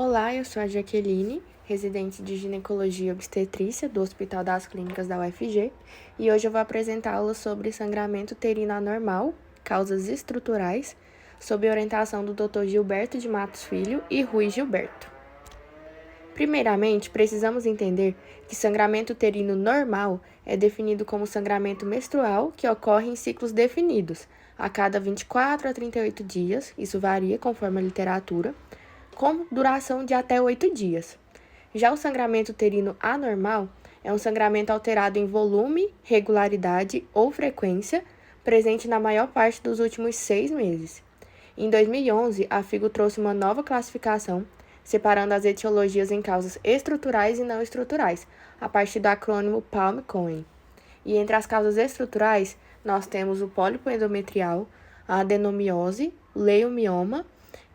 Olá, eu sou a Jaqueline, residente de ginecologia e obstetrícia do Hospital das Clínicas da UFG, e hoje eu vou apresentá-la sobre sangramento uterino anormal, causas estruturais, sob orientação do Dr. Gilberto de Matos Filho e Rui Gilberto. Primeiramente, precisamos entender que sangramento uterino normal é definido como sangramento menstrual que ocorre em ciclos definidos, a cada 24 a 38 dias, isso varia conforme a literatura, com duração de até 8 dias. Já o sangramento uterino anormal é um sangramento alterado em volume, regularidade ou frequência, presente na maior parte dos últimos 6 meses. Em 2011, a FIGO trouxe uma nova classificação, separando as etiologias em causas estruturais e não estruturais, a partir do acrônimo PALM-COEN. E entre as causas estruturais, nós temos o pólipo endometrial, a adenomiose, o leiomioma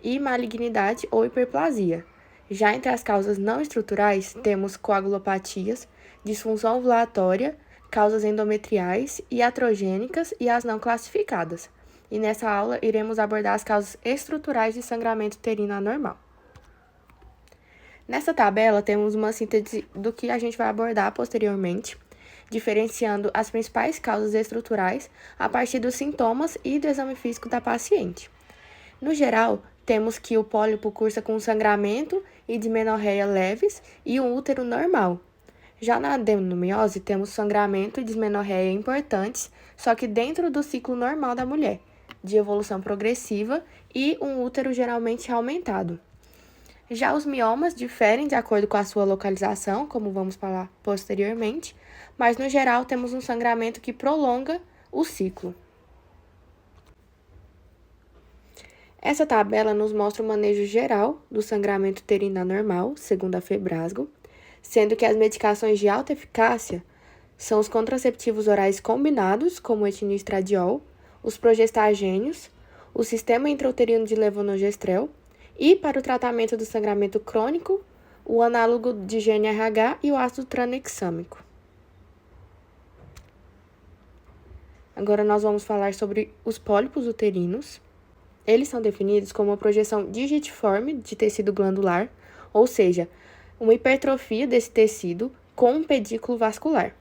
e malignidade ou hiperplasia. Já entre as causas não estruturais, temos coagulopatias, disfunção ovulatória, causas endometriais, iatrogênicas e as não classificadas. E nessa aula, iremos abordar as causas estruturais de sangramento uterino anormal. Nessa tabela, temos uma síntese do que a gente vai abordar posteriormente, diferenciando as principais causas estruturais a partir dos sintomas e do exame físico da paciente. No geral, temos que o pólipo cursa com sangramento e dismenorreia leves e um útero normal. Já na adenomiose, temos sangramento e dismenorreia importantes, só que dentro do ciclo normal da mulher, de evolução progressiva e um útero geralmente aumentado. Já os miomas diferem de acordo com a sua localização, como vamos falar posteriormente, mas no geral temos um sangramento que prolonga o ciclo. Essa tabela nos mostra o manejo geral do sangramento uterino anormal, segundo a Febrasgo, sendo que as medicações de alta eficácia são os contraceptivos orais combinados, como o etinistradiol, os progestagênios, o sistema intrauterino de levonorgestrel, e para o tratamento do sangramento crônico, o análogo de GnRH e o ácido tranexâmico. Agora nós vamos falar sobre os pólipos uterinos. Eles são definidos como uma projeção digitiforme de tecido glandular, ou seja, uma hipertrofia desse tecido com um pedículo vascular.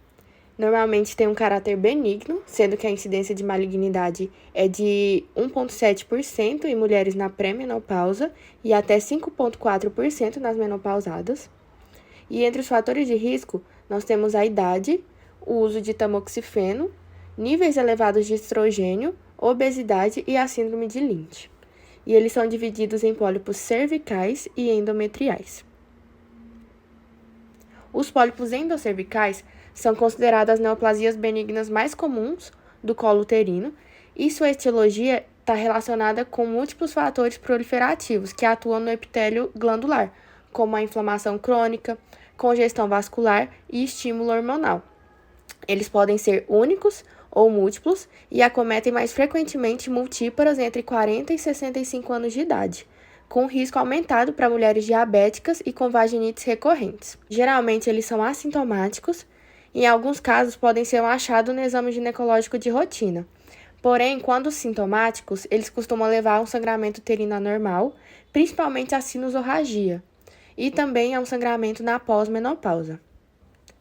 Normalmente tem um caráter benigno, sendo que a incidência de malignidade é de 1,7% em mulheres na pré-menopausa e até 5,4% nas menopausadas. E entre os fatores de risco, nós temos a idade, o uso de tamoxifeno, níveis elevados de estrogênio, obesidade e a síndrome de Lynch. E eles são divididos em pólipos cervicais e endometriais. Os pólipos endocervicais são consideradas as neoplasias benignas mais comuns do colo uterino e sua etiologia está relacionada com múltiplos fatores proliferativos que atuam no epitélio glandular, como a inflamação crônica, congestão vascular e estímulo hormonal. Eles podem ser únicos ou múltiplos e acometem mais frequentemente multíparas entre 40 e 65 anos de idade, com risco aumentado para mulheres diabéticas e com vaginites recorrentes. Geralmente, eles são assintomáticos. Em alguns casos, podem ser um achado no exame ginecológico de rotina. Porém, quando sintomáticos, eles costumam levar a um sangramento uterino anormal, principalmente a sinusorragia, e também a um sangramento na pós-menopausa.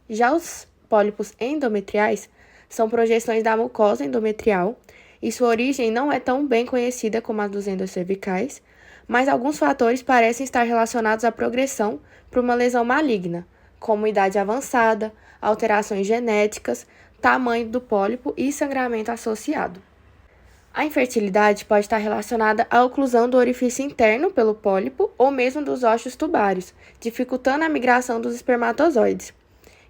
Já os pólipos endometriais são projeções da mucosa endometrial, e sua origem não é tão bem conhecida como a dos endocervicais, mas alguns fatores parecem estar relacionados à progressão para uma lesão maligna, como idade avançada, alterações genéticas, tamanho do pólipo e sangramento associado. A infertilidade pode estar relacionada à oclusão do orifício interno pelo pólipo ou mesmo dos ósseos tubários, dificultando a migração dos espermatozoides.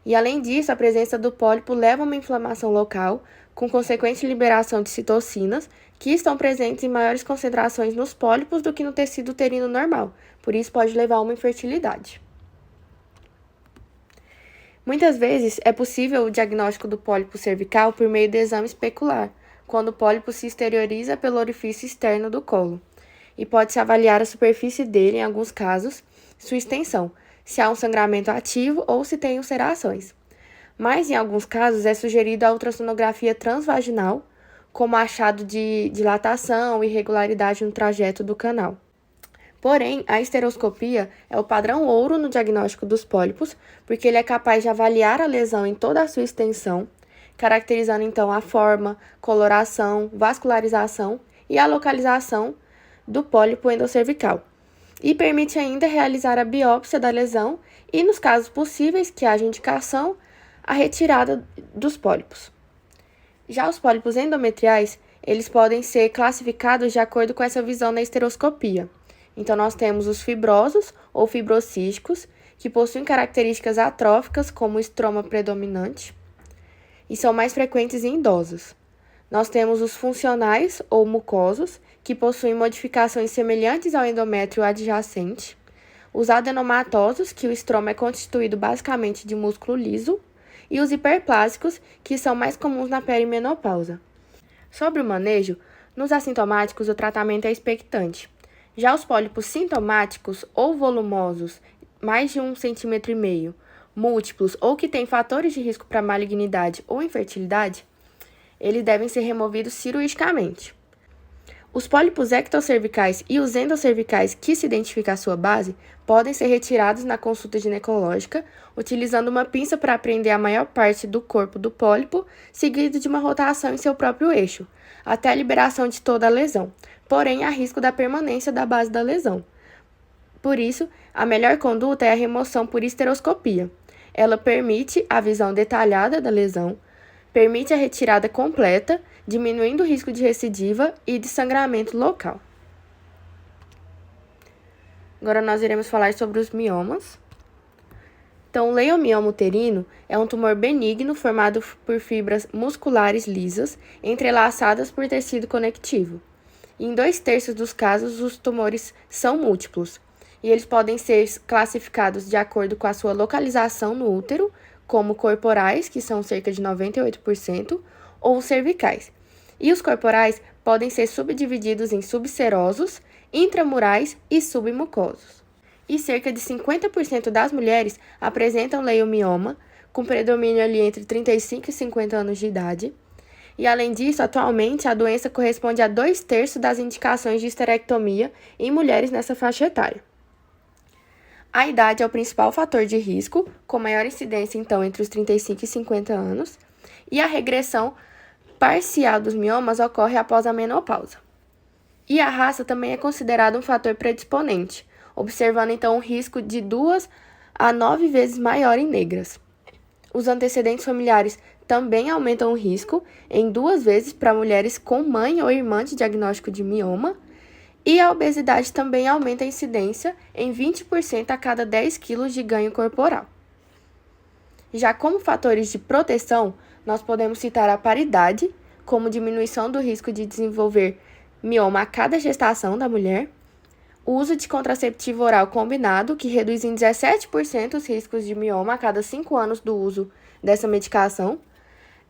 E além disso, a presença do pólipo leva a uma inflamação local, com consequente liberação de citocinas, que estão presentes em maiores concentrações nos pólipos do que no tecido uterino normal, por isso pode levar a uma infertilidade. Muitas vezes é possível o diagnóstico do pólipo cervical por meio de exame especular, quando o pólipo se exterioriza pelo orifício externo do colo, e pode-se avaliar a superfície dele, em alguns casos, sua extensão, se há um sangramento ativo ou se tem ulcerações. Mas, em alguns casos, é sugerido a ultrassonografia transvaginal, como achado de dilatação e irregularidade no trajeto do canal. Porém, a esteroscopia é o padrão ouro no diagnóstico dos pólipos, porque ele é capaz de avaliar a lesão em toda a sua extensão, caracterizando então a forma, coloração, vascularização e a localização do pólipo endocervical. E permite ainda realizar a biópsia da lesão e, nos casos possíveis que haja indicação, a retirada dos pólipos. Já os pólipos endometriais, eles podem ser classificados de acordo com essa visão na esteroscopia. Então, nós temos os fibrosos ou fibrocísticos, que possuem características atróficas, como o estroma predominante, e são mais frequentes em idosos. Nós temos os funcionais ou mucosos, que possuem modificações semelhantes ao endométrio adjacente. Os adenomatosos, que o estroma é constituído basicamente de músculo liso. E os hiperplásicos, que são mais comuns na perimenopausa. Sobre o manejo, nos assintomáticos o tratamento é expectante. Já os pólipos sintomáticos ou volumosos, mais de 1,5 cm, múltiplos ou que têm fatores de risco para malignidade ou infertilidade, eles devem ser removidos cirurgicamente. Os pólipos ectocervicais e os endocervicais que se identifica a sua base podem ser retirados na consulta ginecológica, utilizando uma pinça para prender a maior parte do corpo do pólipo, seguido de uma rotação em seu próprio eixo, até a liberação de toda a lesão. Porém, há risco da permanência da base da lesão. Por isso, a melhor conduta é a remoção por esteroscopia. Ela permite a visão detalhada da lesão, permite a retirada completa, diminuindo o risco de recidiva e de sangramento local. Agora nós iremos falar sobre os miomas. Então, o leiomioma uterino é um tumor benigno formado por fibras musculares lisas, entrelaçadas por tecido conectivo. Em 2/3 dos casos, os tumores são múltiplos, e eles podem ser classificados de acordo com a sua localização no útero, como corporais, que são cerca de 98%, ou cervicais. E os corporais podem ser subdivididos em subserosos, intramurais e submucosos. E cerca de 50% das mulheres apresentam leiomioma, com predomínio ali entre 35 e 50 anos de idade. E além disso, atualmente, a doença corresponde a 2/3 das indicações de esterectomia em mulheres nessa faixa etária. A idade é o principal fator de risco, com maior incidência, então, entre os 35 e 50 anos, e a regressão parcial dos miomas ocorre após a menopausa. E a raça também é considerada um fator predisponente, observando, então, um risco de 2 a 9 vezes maior em negras. Os antecedentes familiares também aumentam o risco em 2 vezes para mulheres com mãe ou irmã de diagnóstico de mioma, e a obesidade também aumenta a incidência em 20% a cada 10 quilos de ganho corporal. Já como fatores de proteção, nós podemos citar a paridade, como diminuição do risco de desenvolver mioma a cada gestação da mulher, o uso de contraceptivo oral combinado, que reduz em 17% os riscos de mioma a cada 5 anos do uso dessa medicação,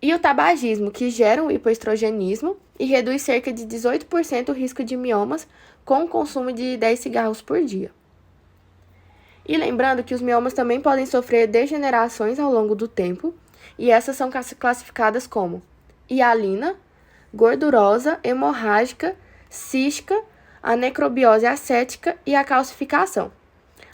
e o tabagismo, que gera o hipoestrogenismo e reduz cerca de 18% o risco de miomas com o consumo de 10 cigarros por dia. E lembrando que os miomas também podem sofrer degenerações ao longo do tempo, e essas são classificadas como hialina, gordurosa, hemorrágica, cística, a necrobiose acética e a calcificação.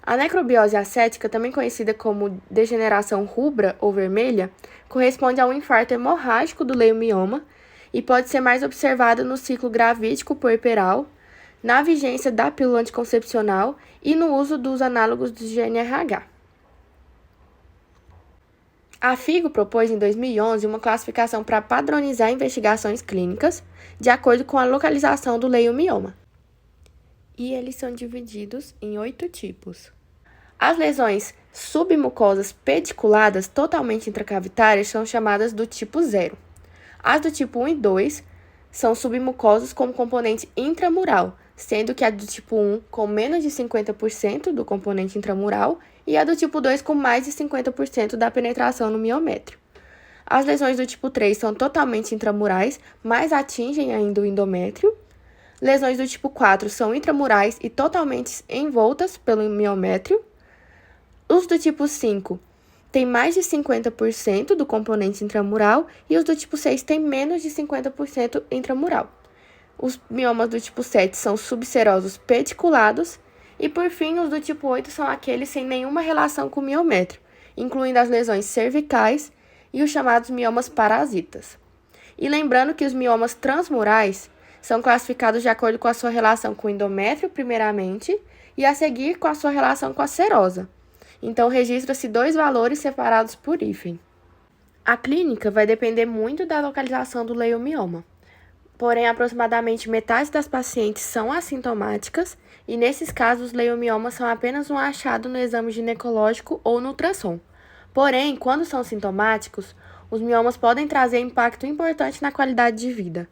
A necrobiose acética, também conhecida como degeneração rubra ou vermelha, corresponde a um infarto hemorrágico do leiomioma e pode ser mais observada no ciclo gravídico puerperal, na vigência da pílula anticoncepcional e no uso dos análogos do GNRH. A FIGO propôs em 2011 uma classificação para padronizar investigações clínicas de acordo com a localização do leiomioma. E eles são divididos em 8 tipos. As lesões submucosas pediculadas totalmente intracavitárias são chamadas do tipo 0. As do tipo 1 e 2 são submucosas com componente intramural, sendo que a do tipo 1 com menos de 50% do componente intramural e a do tipo 2 com mais de 50% da penetração no miométrio. As lesões do tipo 3 são totalmente intramurais, mas atingem ainda o endométrio. Lesões do tipo 4 são intramurais e totalmente envoltas pelo miométrio. Os do tipo 5 têm mais de 50% do componente intramural e os do tipo 6 têm menos de 50% intramural. Os miomas do tipo 7 são subserosos pediculados E por fim, os do tipo 8 são aqueles sem nenhuma relação com o miométrio, incluindo as lesões cervicais e os chamados miomas parasitas. E lembrando que os miomas transmurais são classificados de acordo com a sua relação com o endométrio, primeiramente, e a seguir com a sua relação com a serosa. Então, registra-se 2 valores separados por hífen. A clínica vai depender muito da localização do leiomioma. Porém, aproximadamente metade das pacientes são assintomáticas e, nesses casos, os leiomiomas são apenas um achado no exame ginecológico ou no ultrassom. Porém, quando são sintomáticos, os miomas podem trazer impacto importante na qualidade de vida.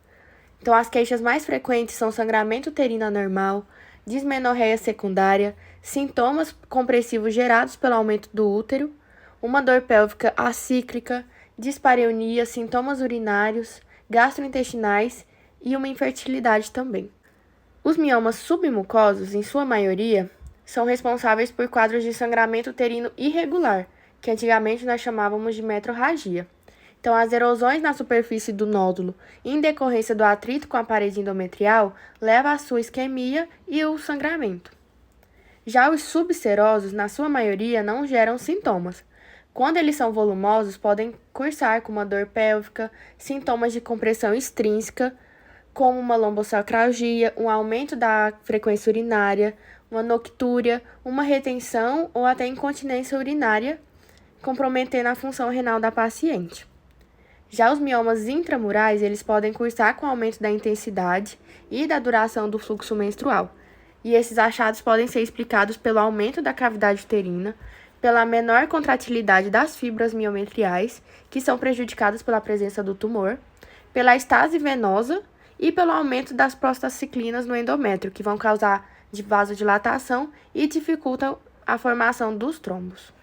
Então, as queixas mais frequentes são sangramento uterino anormal, dismenorreia secundária, sintomas compressivos gerados pelo aumento do útero, uma dor pélvica acíclica, dispareunia, sintomas urinários, gastrointestinais e uma infertilidade também. Os miomas submucosos, em sua maioria, são responsáveis por quadros de sangramento uterino irregular, que antigamente nós chamávamos de metrorragia. Então, as erosões na superfície do nódulo, em decorrência do atrito com a parede endometrial, levam à sua isquemia e o sangramento. Já os subserosos, na sua maioria, não geram sintomas. Quando eles são volumosos, podem cursar com uma dor pélvica, sintomas de compressão extrínseca, como uma lombosacralgia, um aumento da frequência urinária, uma noctúria, uma retenção ou até incontinência urinária, comprometendo a função renal da paciente. Já os miomas intramurais, eles podem cursar com aumento da intensidade e da duração do fluxo menstrual. E esses achados podem ser explicados pelo aumento da cavidade uterina, pela menor contratilidade das fibras miometriais, que são prejudicadas pela presença do tumor, pela estase venosa e pelo aumento das prostaciclinas no endométrio, que vão causar vasodilatação e dificultam a formação dos trombos.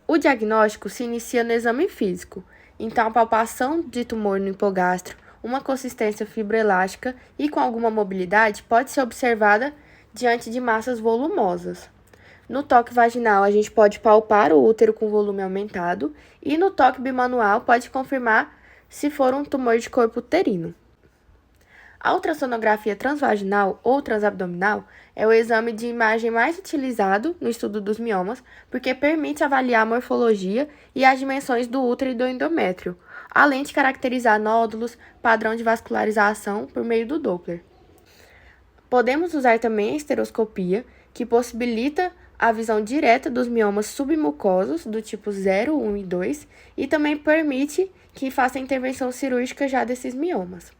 O diagnóstico se inicia no exame físico, então a palpação de tumor no hipogastro, uma consistência fibroelástica e com alguma mobilidade pode ser observada diante de massas volumosas. No toque vaginal, a gente pode palpar o útero com volume aumentado e no toque bimanual pode confirmar se for um tumor de corpo uterino. A ultrassonografia transvaginal ou transabdominal é o exame de imagem mais utilizado no estudo dos miomas, porque permite avaliar a morfologia e as dimensões do útero e do endométrio, além de caracterizar nódulos, padrão de vascularização por meio do Doppler. Podemos usar também a esteroscopia, que possibilita a visão direta dos miomas submucosos do tipo 0, 1 e 2 e também permite que faça a intervenção cirúrgica já desses miomas.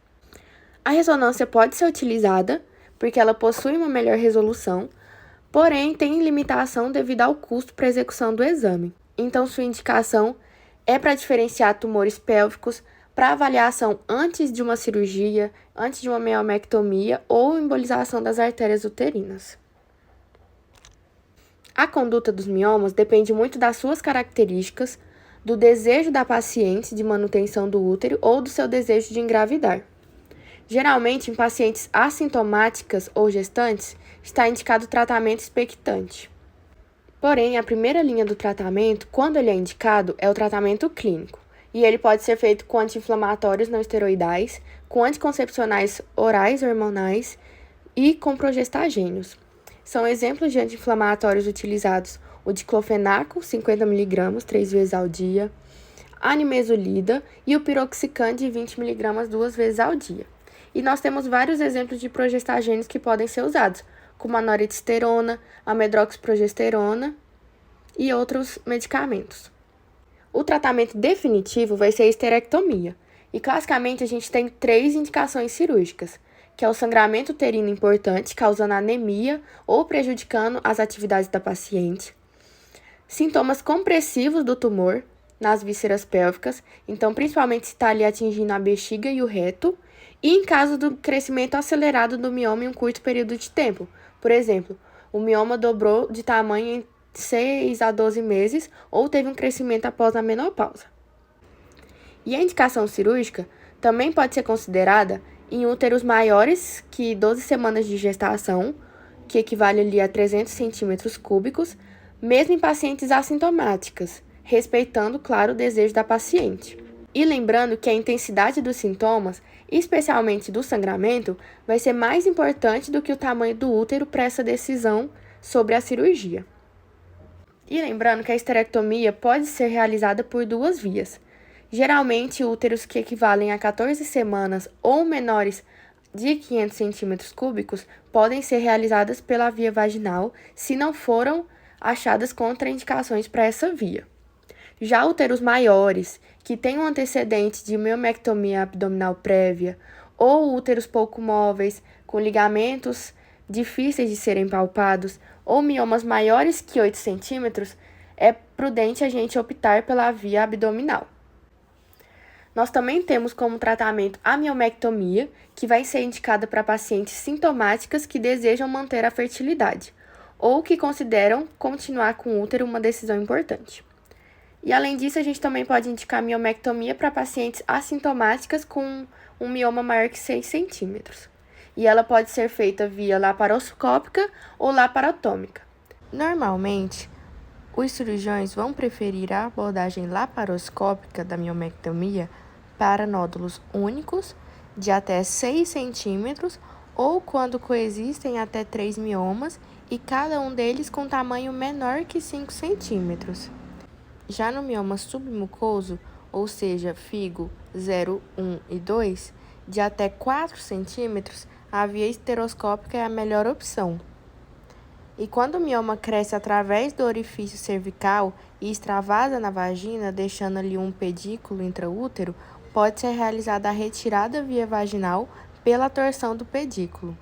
A ressonância pode ser utilizada porque ela possui uma melhor resolução, porém tem limitação devido ao custo para a execução do exame. Então, sua indicação é para diferenciar tumores pélvicos para avaliação antes de uma cirurgia, antes de uma miomectomia ou embolização das artérias uterinas. A conduta dos miomas depende muito das suas características, do desejo da paciente de manutenção do útero ou do seu desejo de engravidar. Geralmente, em pacientes assintomáticas ou gestantes, está indicado o tratamento expectante. Porém, a primeira linha do tratamento, quando ele é indicado, é o tratamento clínico, e ele pode ser feito com anti-inflamatórios não esteroidais, com anticoncepcionais orais hormonais e com progestagênios. São exemplos de anti-inflamatórios utilizados o diclofenaco, 50 mg, 3 vezes ao dia, a nimesulida e o piroxicam de 20 mg 2 vezes ao dia. E nós temos vários exemplos de progestagênios que podem ser usados, como a norethisterona, a medroxiprogesterona e outros medicamentos. O tratamento definitivo vai ser a histerectomia, e classicamente a gente tem 3 indicações cirúrgicas, que é o sangramento uterino importante, causando anemia ou prejudicando as atividades da paciente, sintomas compressivos do tumor nas vísceras pélvicas, então principalmente se está ali atingindo a bexiga e o reto, e em caso do crescimento acelerado do mioma em um curto período de tempo. Por exemplo, o mioma dobrou de tamanho em 6 a 12 meses ou teve um crescimento após a menopausa. E a indicação cirúrgica também pode ser considerada em úteros maiores que 12 semanas de gestação, que equivale ali a 300 centímetros cúbicos, mesmo em pacientes assintomáticas, respeitando, claro, o desejo da paciente. E lembrando que a intensidade dos sintomas, especialmente do sangramento, vai ser mais importante do que o tamanho do útero para essa decisão sobre a cirurgia. E lembrando que a esterectomia pode ser realizada por duas vias. Geralmente, úteros que equivalem a 14 semanas ou menores de 500 centímetros cúbicos podem ser realizadas pela via vaginal se não foram achadas contraindicações para essa via. Já úteros maiores, que têm um antecedente de miomectomia abdominal prévia, ou úteros pouco móveis, com ligamentos difíceis de serem palpados, ou miomas maiores que 8 centímetros, é prudente a gente optar pela via abdominal. Nós também temos como tratamento a miomectomia, que vai ser indicada para pacientes sintomáticas que desejam manter a fertilidade, ou que consideram continuar com o útero uma decisão importante. E além disso, a gente também pode indicar miomectomia para pacientes assintomáticas com um mioma maior que 6 centímetros. E ela pode ser feita via laparoscópica ou laparotômica. Normalmente, os cirurgiões vão preferir a abordagem laparoscópica da miomectomia para nódulos únicos de até 6 centímetros ou quando coexistem até 3 miomas e cada um deles com tamanho menor que 5 centímetros. Já no mioma submucoso, ou seja, FIGO 0, 1 e 2, de até 4 centímetros, a via esteroscópica é a melhor opção. E quando o mioma cresce através do orifício cervical e extravasa na vagina, deixando ali um pedículo intraútero, pode ser realizada a retirada via vaginal pela torção do pedículo.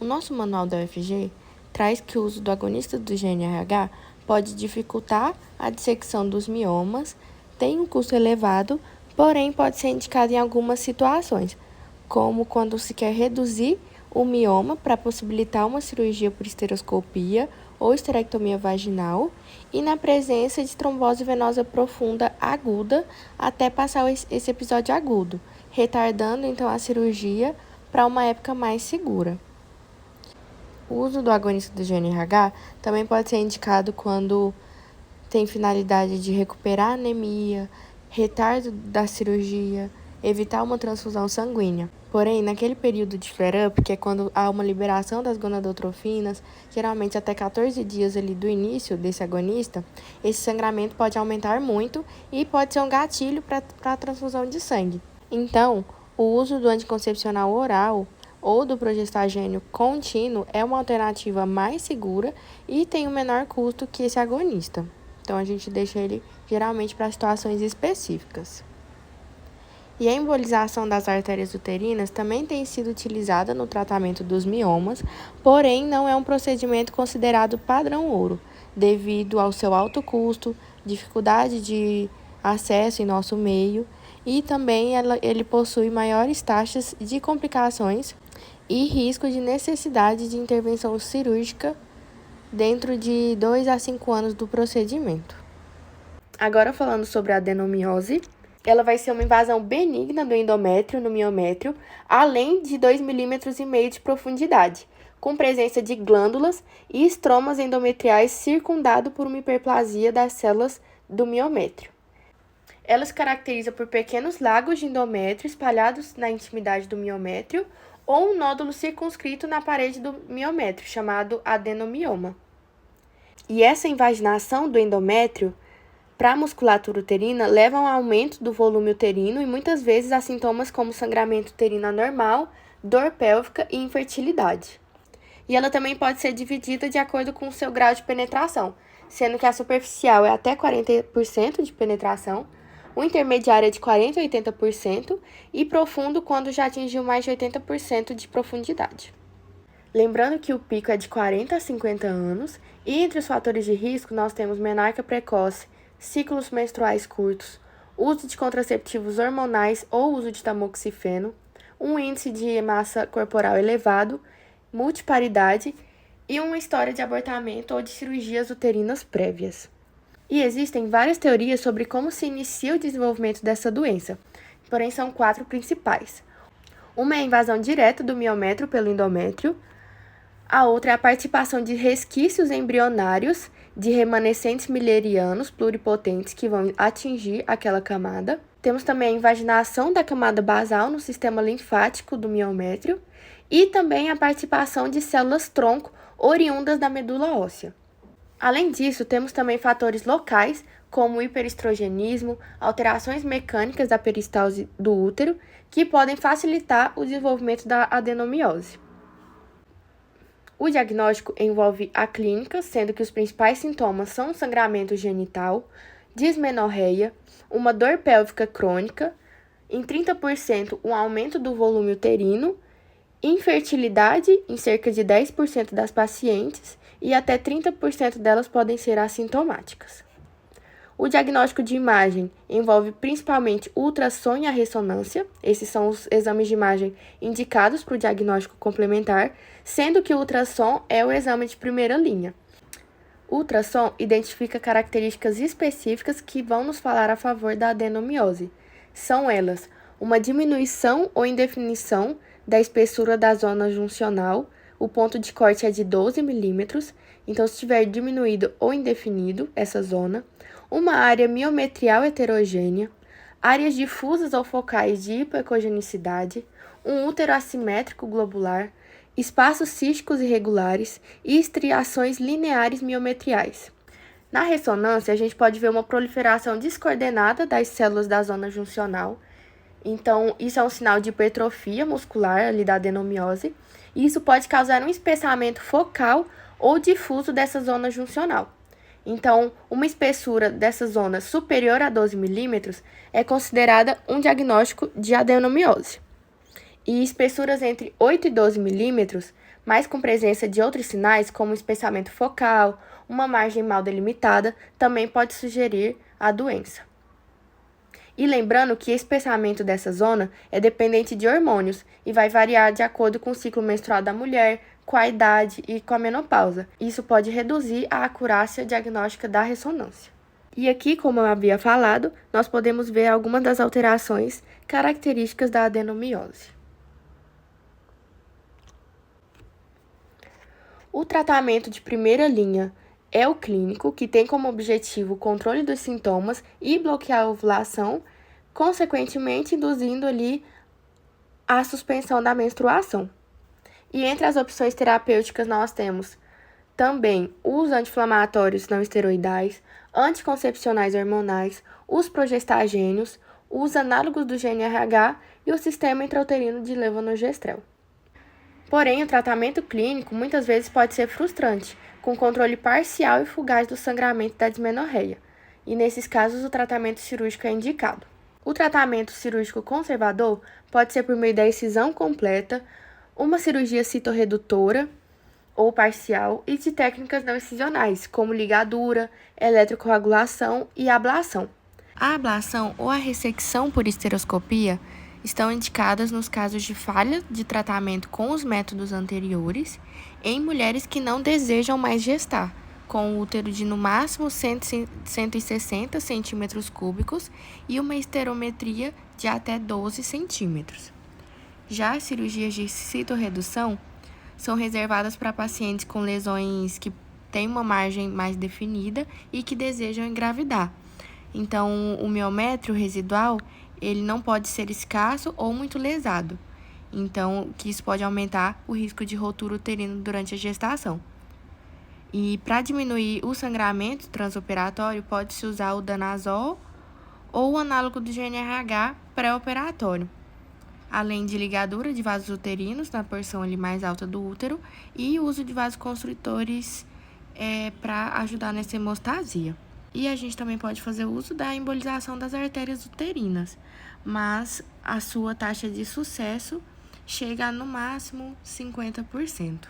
O nosso manual da UFG traz que o uso do agonista do GNRH pode dificultar a dissecção dos miomas, tem um custo elevado, porém pode ser indicado em algumas situações, como quando se quer reduzir o mioma para possibilitar uma cirurgia por esteroscopia ou esterectomia vaginal e na presença de trombose venosa profunda aguda até passar esse episódio agudo, retardando então a cirurgia para uma época mais segura. O uso do agonista do GNRH também pode ser indicado quando tem finalidade de recuperar a anemia, retardo da cirurgia, evitar uma transfusão sanguínea. Porém, naquele período de flare-up, que é quando há uma liberação das gonadotrofinas, geralmente até 14 dias ali do início desse agonista, esse sangramento pode aumentar muito e pode ser um gatilho para a transfusão de sangue. Então, o uso do anticoncepcional oral ou do progestagênio contínuo é uma alternativa mais segura e tem um menor custo que esse agonista. Então, a gente deixa ele geralmente para situações específicas. E a embolização das artérias uterinas também tem sido utilizada no tratamento dos miomas, porém não é um procedimento considerado padrão ouro, devido ao seu alto custo, dificuldade de acesso em nosso meio e também ele possui maiores taxas de complicações e risco de necessidade de intervenção cirúrgica dentro de 2 a 5 anos do procedimento. Agora falando sobre a adenomiose, ela vai ser uma invasão benigna do endométrio no miométrio, além de 2,5 milímetros de profundidade, com presença de glândulas e estromas endometriais circundado por uma hiperplasia das células do miométrio. Ela se caracteriza por pequenos lagos de endométrio espalhados na intimidade do miométrio ou um nódulo circunscrito na parede do miométrio, chamado adenomioma. E essa invaginação do endométrio para a musculatura uterina leva a um aumento do volume uterino e muitas vezes a sintomas como sangramento uterino anormal, dor pélvica e infertilidade. E ela também pode ser dividida de acordo com o seu grau de penetração, sendo que a superficial é até 40% de penetração, o intermediário é de 40% a 80% e profundo quando já atingiu mais de 80% de profundidade. Lembrando que o pico é de 40 a 50 anos e entre os fatores de risco nós temos menarca precoce, ciclos menstruais curtos, uso de contraceptivos hormonais ou uso de tamoxifeno, um índice de massa corporal elevado, multiparidade e uma história de abortamento ou de cirurgias uterinas prévias. E existem várias teorias sobre como se inicia o desenvolvimento dessa doença, porém são 4 principais. Uma é a invasão direta do miométrio pelo endométrio, a outra é a participação de resquícios embrionários de remanescentes millerianos pluripotentes que vão atingir aquela camada. Temos também a invaginação da camada basal no sistema linfático do miométrio e também a participação de células-tronco oriundas da medula óssea. Além disso, temos também fatores locais, como o hiperestrogenismo, alterações mecânicas da peristalse do útero, que podem facilitar o desenvolvimento da adenomiose. O diagnóstico envolve a clínica, sendo que os principais sintomas são sangramento genital, dismenorreia, uma dor pélvica crônica, em 30% um aumento do volume uterino, infertilidade em cerca de 10% das pacientes e até 30% delas podem ser assintomáticas. O diagnóstico de imagem envolve principalmente o ultrassom e a ressonância. Esses são os exames de imagem indicados para o diagnóstico complementar, sendo que o ultrassom é o exame de primeira linha. O ultrassom identifica características específicas que vão nos falar a favor da adenomiose. São elas uma diminuição ou indefinição da espessura da zona juncional, o ponto de corte é de 12 milímetros, então se tiver diminuído ou indefinido essa zona, uma área miometrial heterogênea, áreas difusas ou focais de hipoecogenicidade, um útero assimétrico globular, espaços císticos irregulares e estriações lineares miometriais. Na ressonância, a gente pode ver uma proliferação descoordenada das células da zona juncional. Então, isso é um sinal de hipertrofia muscular ali da adenomiose, e isso pode causar um espessamento focal ou difuso dessa zona juncional. Então, uma espessura dessa zona superior a 12 milímetros é considerada um diagnóstico de adenomiose. E espessuras entre 8 e 12 milímetros, mas com presença de outros sinais, como espessamento focal, uma margem mal delimitada, também pode sugerir a doença. E lembrando que o espessamento dessa zona é dependente de hormônios e vai variar de acordo com o ciclo menstrual da mulher, com a idade e com a menopausa. Isso pode reduzir a acurácia diagnóstica da ressonância. E aqui, como eu havia falado, nós podemos ver algumas das alterações características da adenomiose. O tratamento de primeira linha é o clínico, que tem como objetivo o controle dos sintomas e bloquear a ovulação, consequentemente induzindo ali a suspensão da menstruação. E entre as opções terapêuticas nós temos também os anti-inflamatórios não esteroidais, anticoncepcionais hormonais, os progestagênios, os análogos do GnRH e o sistema intrauterino de levonorgestrel. Porém, o tratamento clínico muitas vezes pode ser frustrante, com controle parcial e fugaz do sangramento da dismenorreia, e nesses casos o tratamento cirúrgico é indicado. O tratamento cirúrgico conservador pode ser por meio da excisão completa, uma cirurgia citorredutora ou parcial e de técnicas não excisionais, como ligadura, eletrocoagulação e ablação. A ablação ou a ressecção por esteroscopia estão indicadas nos casos de falha de tratamento com os métodos anteriores em mulheres que não desejam mais gestar, com útero de no máximo 160 centímetros cúbicos e uma esterometria de até 12 centímetros. Já as cirurgias de citorredução são reservadas para pacientes com lesões que têm uma margem mais definida e que desejam engravidar. Então, o miométrio residual ele não pode ser escasso ou muito lesado. Então, que isso pode aumentar o risco de rotura uterina durante a gestação. E para diminuir o sangramento transoperatório, pode-se usar o danazol ou o análogo do GnRH pré-operatório, além de ligadura de vasos uterinos na porção ali mais alta do útero e o uso de vasoconstritores para ajudar nessa hemostasia. E a gente também pode fazer uso da embolização das artérias uterinas, mas a sua taxa de sucesso chega a no máximo 50%.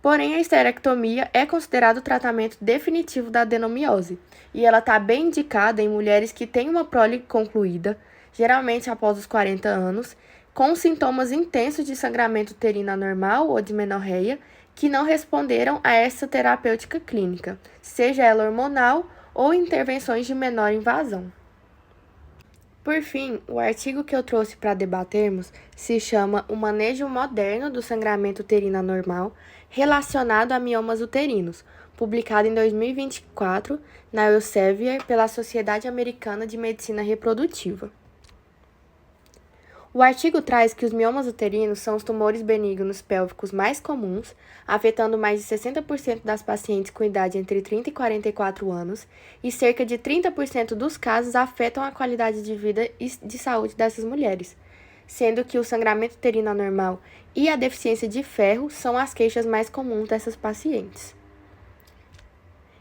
Porém, a esterectomia é considerado o tratamento definitivo da adenomiose, e ela está bem indicada em mulheres que têm uma prole concluída, geralmente após os 40 anos, com sintomas intensos de sangramento uterino anormal ou dismenorreia, que não responderam a essa terapêutica clínica, seja ela hormonal ou intervenções de menor invasão. Por fim, o artigo que eu trouxe para debatermos se chama O Manejo Moderno do Sangramento Uterino Anormal relacionado a miomas uterinos, publicado em 2024 na Elsevier pela Sociedade Americana de Medicina Reprodutiva. O artigo traz que os miomas uterinos são os tumores benignos pélvicos mais comuns, afetando mais de 60% das pacientes com idade entre 30 e 44 anos, e cerca de 30% dos casos afetam a qualidade de vida e de saúde dessas mulheres, sendo que o sangramento uterino anormal e a deficiência de ferro são as queixas mais comuns dessas pacientes.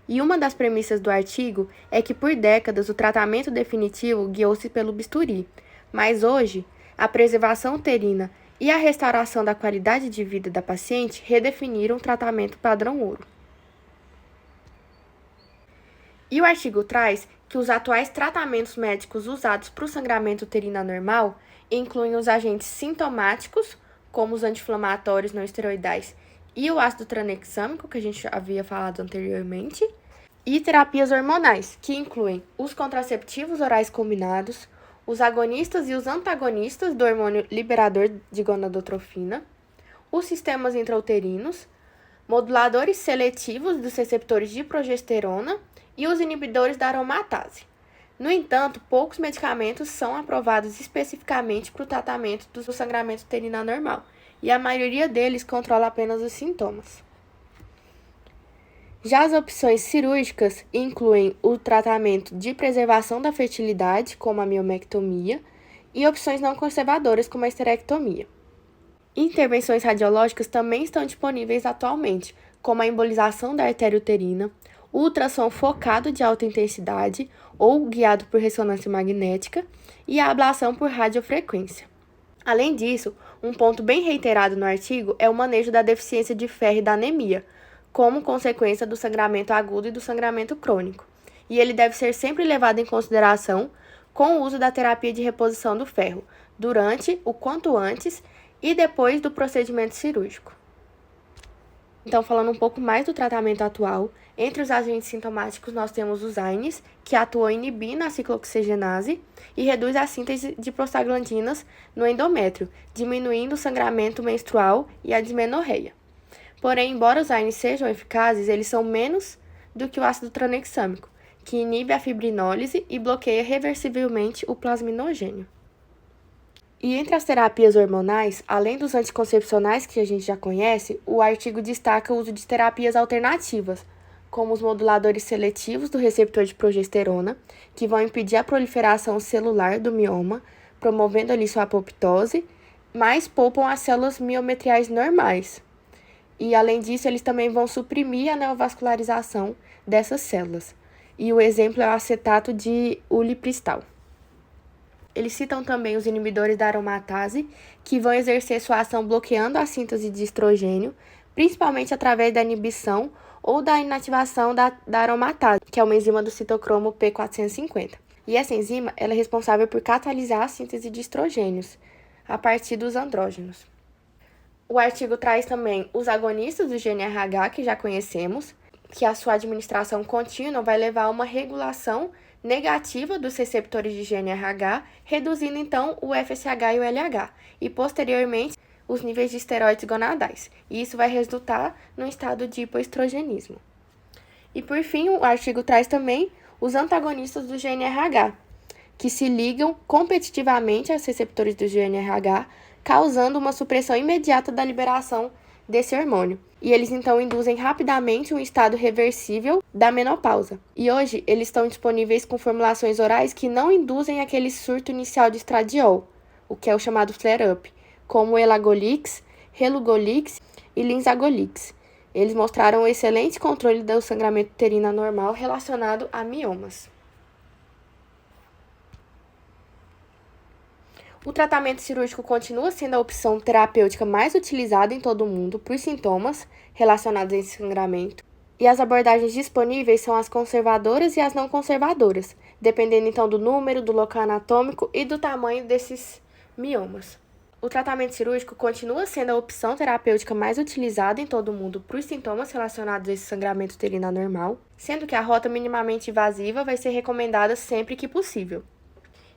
E uma das premissas do artigo é que por décadas o tratamento definitivo guiou-se pelo bisturi, mas hoje a preservação uterina e a restauração da qualidade de vida da paciente redefiniram o tratamento padrão ouro. E o artigo traz que os atuais tratamentos médicos usados para o sangramento uterino anormal incluem os agentes sintomáticos, como os anti-inflamatórios não esteroidais e o ácido tranexâmico, que a gente havia falado anteriormente, e terapias hormonais, que incluem os contraceptivos orais combinados, os agonistas e os antagonistas do hormônio liberador de gonadotrofina, os sistemas intrauterinos, moduladores seletivos dos receptores de progesterona e os inibidores da aromatase. No entanto, poucos medicamentos são aprovados especificamente para o tratamento do sangramento uterino anormal, e a maioria deles controla apenas os sintomas. Já as opções cirúrgicas incluem o tratamento de preservação da fertilidade, como a miomectomia, e opções não conservadoras, como a esterectomia. Intervenções radiológicas também estão disponíveis atualmente, como a embolização da artéria uterina, o ultrassom focado de alta intensidade ou guiado por ressonância magnética e a ablação por radiofrequência. Além disso, um ponto bem reiterado no artigo é o manejo da deficiência de ferro e da anemia, como consequência do sangramento agudo e do sangramento crônico, e ele deve ser sempre levado em consideração com o uso da terapia de reposição do ferro, durante, o quanto antes e depois do procedimento cirúrgico. Então, falando um pouco mais do tratamento atual, entre os agentes sintomáticos nós temos os AINES, que atuam inibindo a ciclooxigenase e reduz a síntese de prostaglandinas no endométrio, diminuindo o sangramento menstrual e a dismenorreia. Porém, embora os AINES sejam eficazes, eles são menos do que o ácido tranexâmico, que inibe a fibrinólise e bloqueia reversivelmente o plasminogênio. E entre as terapias hormonais, além dos anticoncepcionais que a gente já conhece, o artigo destaca o uso de terapias alternativas, como os moduladores seletivos do receptor de progesterona, que vão impedir a proliferação celular do mioma, promovendo ali sua apoptose, mas poupam as células miometriais normais. E, além disso, eles também vão suprimir a neovascularização dessas células. E o exemplo é o acetato de ulipristal. Eles citam também os inibidores da aromatase, que vão exercer sua ação bloqueando a síntese de estrogênio, principalmente através da inibição ou da inativação da aromatase, que é uma enzima do citocromo P450. E essa enzima ela é responsável por catalisar a síntese de estrogênios a partir dos andrógenos. O artigo traz também os agonistas do GNRH, que já conhecemos, que a sua administração contínua vai levar a uma regulação negativa dos receptores de GNRH, reduzindo então o FSH e o LH, e posteriormente os níveis de esteroides gonadais. E isso vai resultar no estado de hipoestrogenismo. E por fim, o artigo traz também os antagonistas do GNRH, que se ligam competitivamente aos receptores do GNRH, causando uma supressão imediata da liberação desse hormônio. E eles então induzem rapidamente um estado reversível da menopausa. E hoje eles estão disponíveis com formulações orais que não induzem aquele surto inicial de estradiol, o que é o chamado flare-up, como o Elagolix, Relugolix e Linzagolix. Eles mostraram um excelente controle do sangramento uterino anormal relacionado a miomas. O tratamento cirúrgico continua sendo a opção terapêutica mais utilizada em todo o mundo por sintomas relacionados a esse sangramento, e as abordagens disponíveis são as conservadoras e as não conservadoras, dependendo então do número, do local anatômico e do tamanho desses miomas. O tratamento cirúrgico continua sendo a opção terapêutica mais utilizada em todo o mundo para os sintomas relacionados a esse sangramento uterino anormal, sendo que a rota minimamente invasiva vai ser recomendada sempre que possível.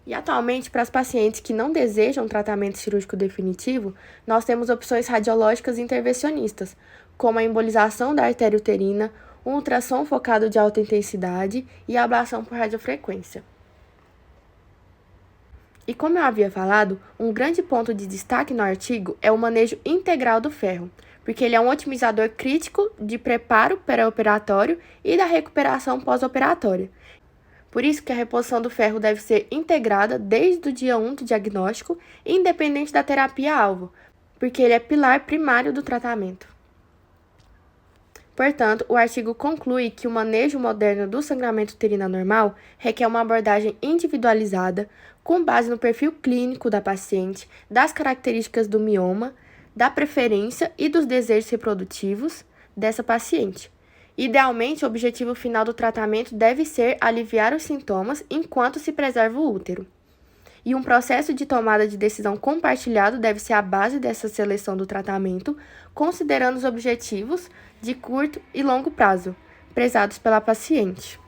E atualmente, para as pacientes que não desejam tratamento cirúrgico definitivo, nós temos opções radiológicas intervencionistas, como a embolização da artéria uterina, um ultrassom focado de alta intensidade e a ablação por radiofrequência. E como eu havia falado, um grande ponto de destaque no artigo é o manejo integral do ferro, porque ele é um otimizador crítico de preparo pré-operatório e da recuperação pós-operatória. Por isso que a reposição do ferro deve ser integrada desde o dia 1 do diagnóstico, independente da terapia-alvo, porque ele é pilar primário do tratamento. Portanto, o artigo conclui que o manejo moderno do sangramento uterino anormal requer uma abordagem individualizada, com base no perfil clínico da paciente, das características do mioma, da preferência e dos desejos reprodutivos dessa paciente. Idealmente, o objetivo final do tratamento deve ser aliviar os sintomas enquanto se preserva o útero. E um processo de tomada de decisão compartilhado deve ser a base dessa seleção do tratamento, considerando os objetivos de curto e longo prazo, prezados pela paciente.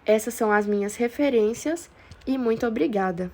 Essas são as minhas referências e muito obrigada.